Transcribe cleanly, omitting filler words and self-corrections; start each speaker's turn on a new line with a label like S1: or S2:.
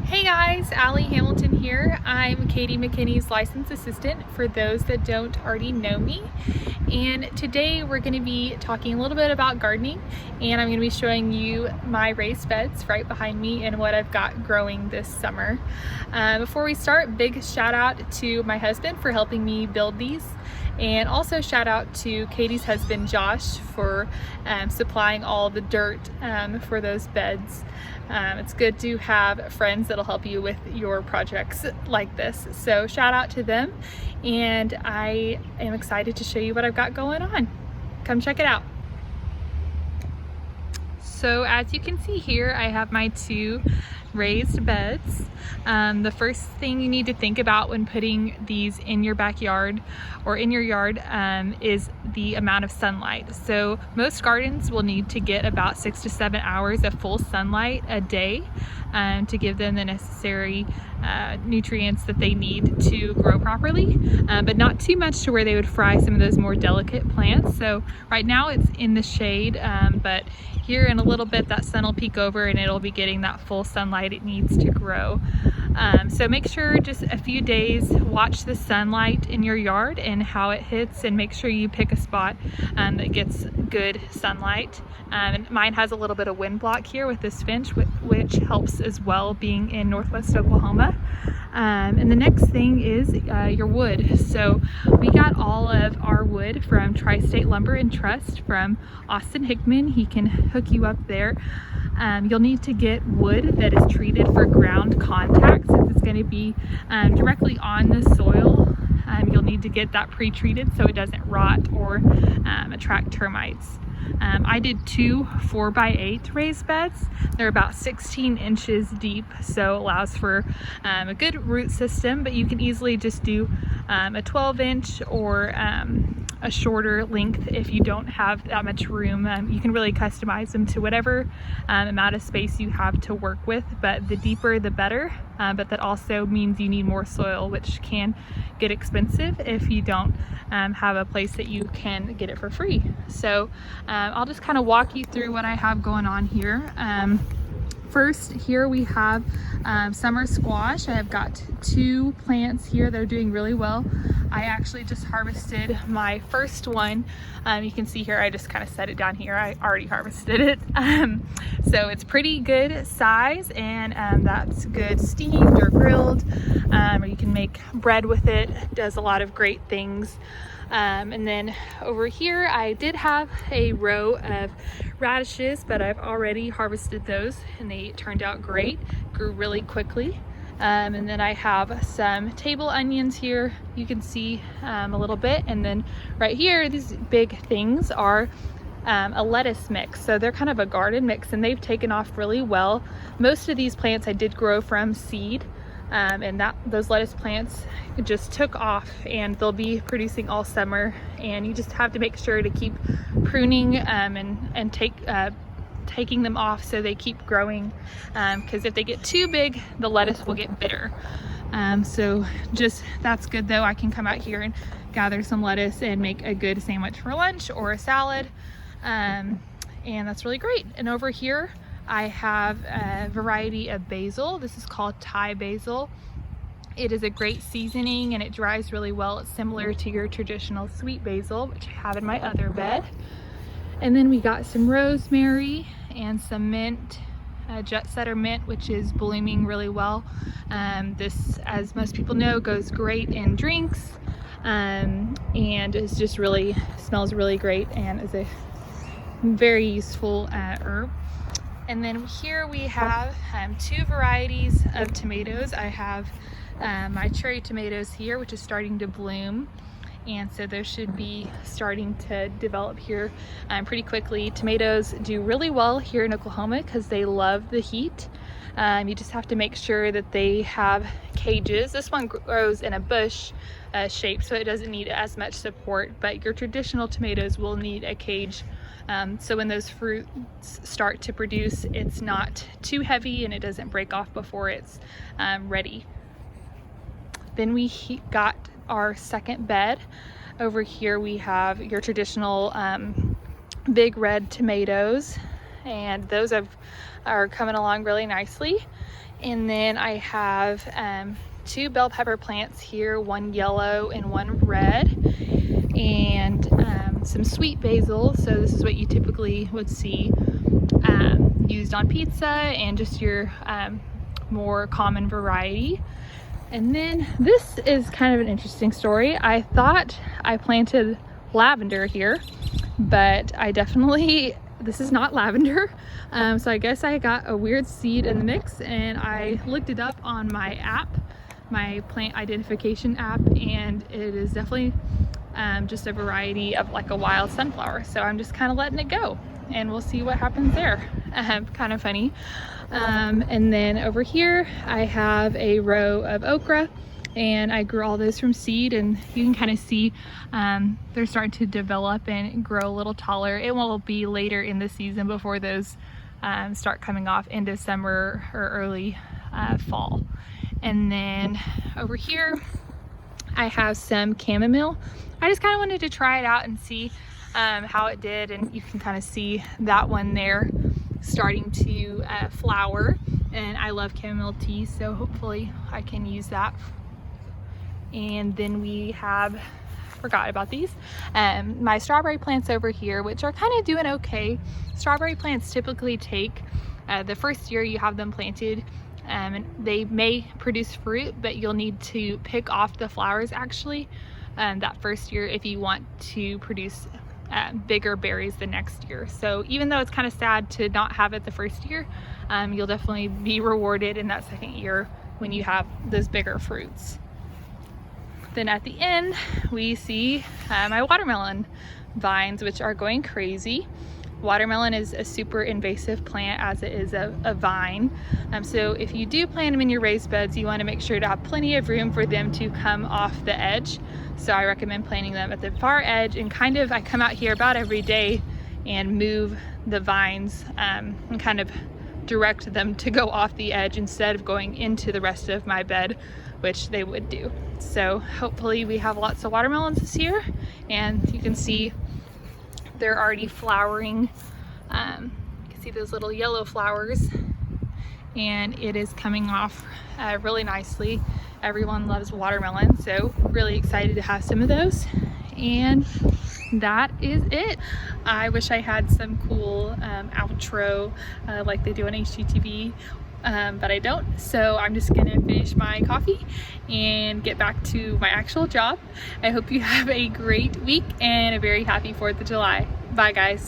S1: Hey guys, Allie Hamilton here. I'm Katie McKinney's licensed assistant for those that don't already know me. And today we're going to be talking a little bit about gardening, and I'm going to be showing you my raised beds right behind me and what I've got growing this summer. Before we start, big shout out to my husband for helping me build these. And also shout out to Katie's husband Josh for supplying all the dirt for those beds. It's good to have friends that'll help you with your projects like this. So shout out to them, and I am excited to show you what I've got going on. Come check it out. So as you can see here, I have my two raised beds. The first thing you need to think about when putting these in your backyard or in your yard is the amount of sunlight. So most gardens will need to get about 6 to 7 hours of full sunlight a day to give them the necessary nutrients that they need to grow properly, but not too much to where they would fry some of those more delicate plants. So right now it's in the shade, but here in a little bit that sun will peek over and it'll be getting that full sunlight it needs to grow. So make sure just a few days, watch the sunlight in your yard and how it hits, and make sure you pick a spot that gets good sunlight. And mine has a little bit of wind block here with this finch, which helps as well being in Northwest Oklahoma. And the next thing is your wood. So we got all of our wood from Tri-State Lumber and Trust from Austin Hickman. He can hook you up there. You'll need to get wood that is treated for ground contact, since it's going to be directly on the soil. You'll need to get that pre-treated so it doesn't rot or attract termites. I did two 4x8 raised beds. They're about 16 inches deep, so allows for a good root system, but you can easily just do a 12-inch or a shorter length if you don't have that much room. You can really customize them to whatever amount of space you have to work with, but the deeper the better. But that also means you need more soil, which can get expensive if you don't have a place that you can get it for free. So I'll just kind of walk you through what I have going on here. First, here we have summer squash. I have got two plants here that are doing really well. I actually just harvested my first one. You can see here, I just kind of set it down here. I already harvested it. So it's pretty good size, and that's good steamed or grilled, or you can make bread with it. It does a lot of great things. And then over here I did have a row of radishes, but I've already harvested those and they turned out great, grew really quickly. And then I have some table onions here, you can see a little bit, and then right here these big things are a lettuce mix. So they're kind of a garden mix and they've taken off really well. Most of these plants I did grow from seed. And those lettuce plants just took off, and they'll be producing all summer, and you just have to make sure to keep pruning and taking them off so they keep growing, because if they get too big the lettuce will get bitter. So just that's good though. I can come out here and gather some lettuce and make a good sandwich for lunch or a salad, and that's really great. And over here I have a variety of basil. This is called Thai basil. It is a great seasoning and it dries really well. It's similar to your traditional sweet basil, which I have in my other bed. And then we got some rosemary and some mint, jet setter mint, which is blooming really well. This, as most people know, goes great in drinks, and is just really, smells really great and is a very useful herb. And then here we have two varieties of tomatoes. I have my cherry tomatoes here, which is starting to bloom, and so those should be starting to develop here pretty quickly. Tomatoes do really well here in Oklahoma because they love the heat. You just have to make sure that they have cages. This one grows in a bush shape, so it doesn't need as much support, but your traditional tomatoes will need a cage. So when those fruits start to produce, it's not too heavy and it doesn't break off before it's ready. Then we got our second bed. Over here we have your traditional big red tomatoes, and those are coming along really nicely. And then I have 2 bell pepper plants here, one yellow and one red, and some sweet basil. So this is what you typically would see used on pizza, and just your more common variety. And then this is kind of an interesting story. I thought I planted lavender here, but this is not lavender. So I guess I got a weird seed in the mix, and I looked it up on my app, my plant identification app, and it is definitely just a variety of like a wild sunflower. So I'm just kind of letting it go, and we'll see what happens there. Kind of funny. And then over here I have a row of okra, and I grew all those from seed, and you can kind of see they're starting to develop and grow a little taller. It will be later in the season before those start coming off into summer or early fall. And then over here I have some chamomile. I just kind of wanted to try it out and see how it did, and you can kind of see that one there starting to flower, and I love chamomile tea, so hopefully I can use that. And then we have, forgot about these, my strawberry plants over here, which are kind of doing okay. Strawberry plants typically take the first year you have them planted, and they may produce fruit, but you'll need to pick off the flowers actually that first year if you want to produce bigger berries the next year. So even though it's kind of sad to not have it the first year, you'll definitely be rewarded in that second year when you have those bigger fruits. Then at the end we see my watermelon vines, which are going crazy. Watermelon is a super invasive plant as it is a vine. So if you do plant them in your raised beds, you want to make sure to have plenty of room for them to come off the edge. So I recommend planting them at the far edge, and I come out here about every day and move the vines and kind of direct them to go off the edge instead of going into the rest of my bed, which they would do. So hopefully we have lots of watermelons this year, and you can see they're already flowering. You can see those little yellow flowers, and it is coming off really nicely. Everyone loves watermelon, so really excited to have some of those. And that is it. I wish I had some cool outro like they do on HGTV, but I don't. So I'm just gonna finish my coffee and get back to my actual job. I hope you have a great week and a very happy 4th of July. Bye guys.